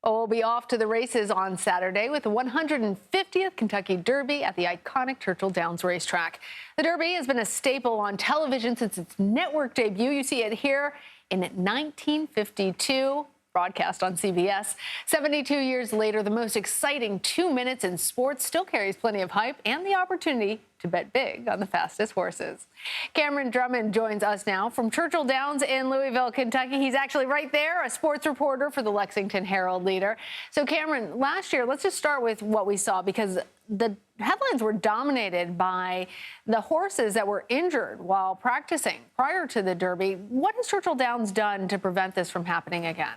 We'll be off to the races on Saturday with the 150th Kentucky Derby at the iconic Churchill Downs racetrack. The Derby has been a staple on television since its network debut. You see it here in 1952. Broadcast on CBS. 72 years later, the most exciting 2 minutes in sports still carries plenty of hype and the opportunity to bet big on the fastest horses. Cameron Drummond joins us now from Churchill Downs in Louisville, Kentucky. He's actually right there, a sports reporter for the Lexington Herald-Leader. So, Cameron, last year, let's just start with what we saw, because the headlines were dominated by the horses that were injured while practicing prior to the Derby. What has Churchill Downs done to prevent this from happening again?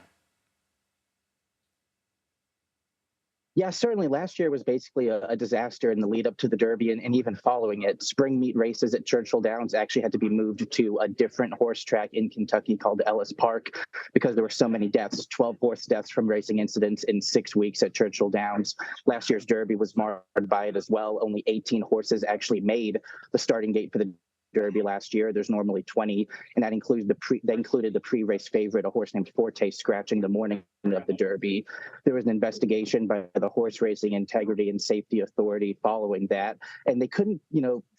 Yeah, certainly. Last year was basically a disaster in the lead up to the Derby and even following it. Spring meet races at Churchill Downs actually had to be moved to a different horse track in Kentucky called Ellis Park because there were so many deaths, 12 horse deaths from racing incidents in 6 weeks at Churchill Downs. Last year's Derby was marred by it as well. Only 18 horses actually made the starting gate for the Derby last year. There's normally 20, and that included the pre-race favorite, a horse named Forte, scratching the morning of the Derby. There was an investigation by the Horse Racing Integrity and Safety Authority following that, and they couldn't,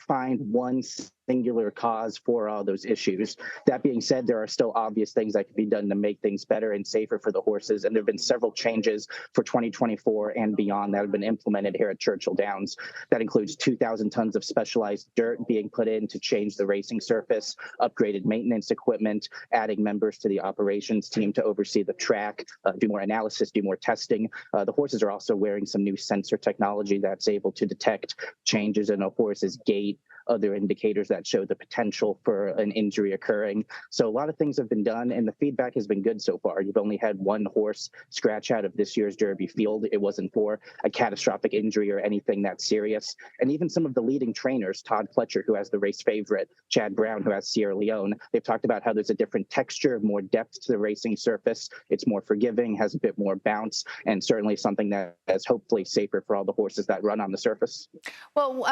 find one singular cause for all those issues. That being said, there are still obvious things that could be done to make things better and safer for the horses, and there have been several changes for 2024 and beyond that have been implemented here at Churchill Downs. That includes 2,000 tons of specialized dirt being put in to change the racing surface, upgraded maintenance equipment, adding members to the operations team to oversee the track, do more analysis, do more testing. The horses are also wearing some new sensor technology that's able to detect changes in a horse's gait, other indicators that show the potential for an injury occurring. So a lot of things have been done, and the feedback has been good so far. You've only had one horse scratch out of this year's Derby field. It wasn't for a catastrophic injury or anything that serious. And even some of the leading trainers, Todd Pletcher, who has the race favorite, Chad Brown, who has Sierra Leone, they've talked about how there's a different texture, more depth to the racing surface. It's more forgiving, has a bit more bounce, and certainly something that is hopefully safer for all the horses that run on the surface. Well,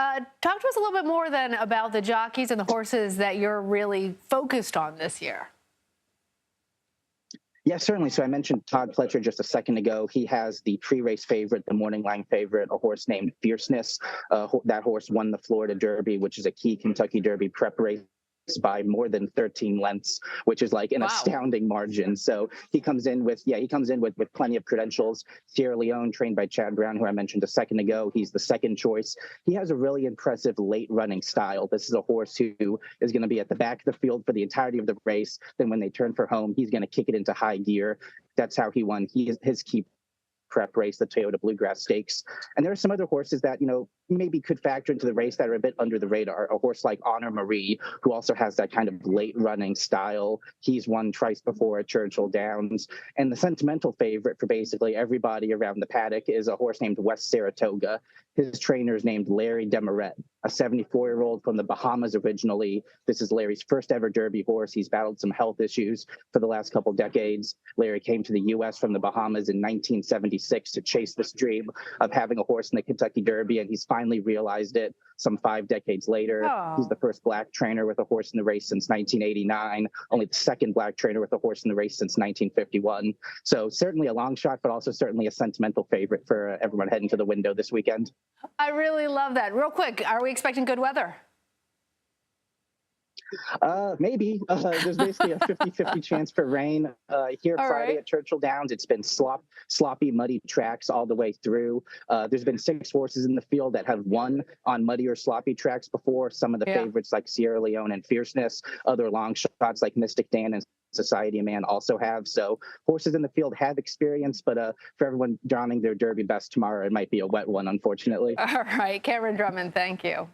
talk to us a little bit more then about the jockeys and the horses that you're really focused on this year. Yeah, certainly. So I mentioned Todd Pletcher just a second ago. He has the pre-race favorite, the morning line favorite, a horse named Fierceness. That horse won the Florida Derby, which is a key Kentucky Derby prep race, by more than 13 lengths, which is like an astounding margin. So he comes in with plenty of credentials. Sierra Leone, trained by Chad Brown, who I mentioned a second ago, he's the second choice. He has a really impressive late running style. This is a horse who is going to be at the back of the field for the entirety of the race. Then when they turn for home, he's going to kick it into high gear. That's how he won his key prep race, the Toyota Bluegrass Stakes. And there are some other horses that, maybe could factor into the race that are a bit under the radar. A horse like Honor Marie, who also has that kind of late running style. He's won twice before at Churchill Downs. And the sentimental favorite for basically everybody around the paddock is a horse named West Saratoga. His trainer is named Larry Desmarais, a 74-year-old from the Bahamas originally. This is Larry's first ever Derby horse. He's battled some health issues for the last couple decades. Larry came to the U.S. from the Bahamas in 1976 to chase this dream of having a horse in the Kentucky Derby, and he's finally realized it some 5 decades later. Oh. He's the first black trainer with a horse in the race since 1989, only the second black trainer with a horse in the race since 1951. So certainly a long shot, but also certainly a sentimental favorite for everyone heading to the window this weekend. I really love that. Real quick, are we expecting good weather? Maybe. There's basically a 50-50 chance for rain here All Friday right. at Churchill Downs. It's been sloppy, muddy tracks all the way through. There's been 6 horses in the field that have won on muddy or sloppy tracks before. Some of the favorites like Sierra Leone and Fierceness, other long shots like Mystic Dan and Society Man also have. So horses in the field have experience, but for everyone donning their Derby best tomorrow, it might be a wet one, unfortunately. All right. Cameron Drummond, thank you.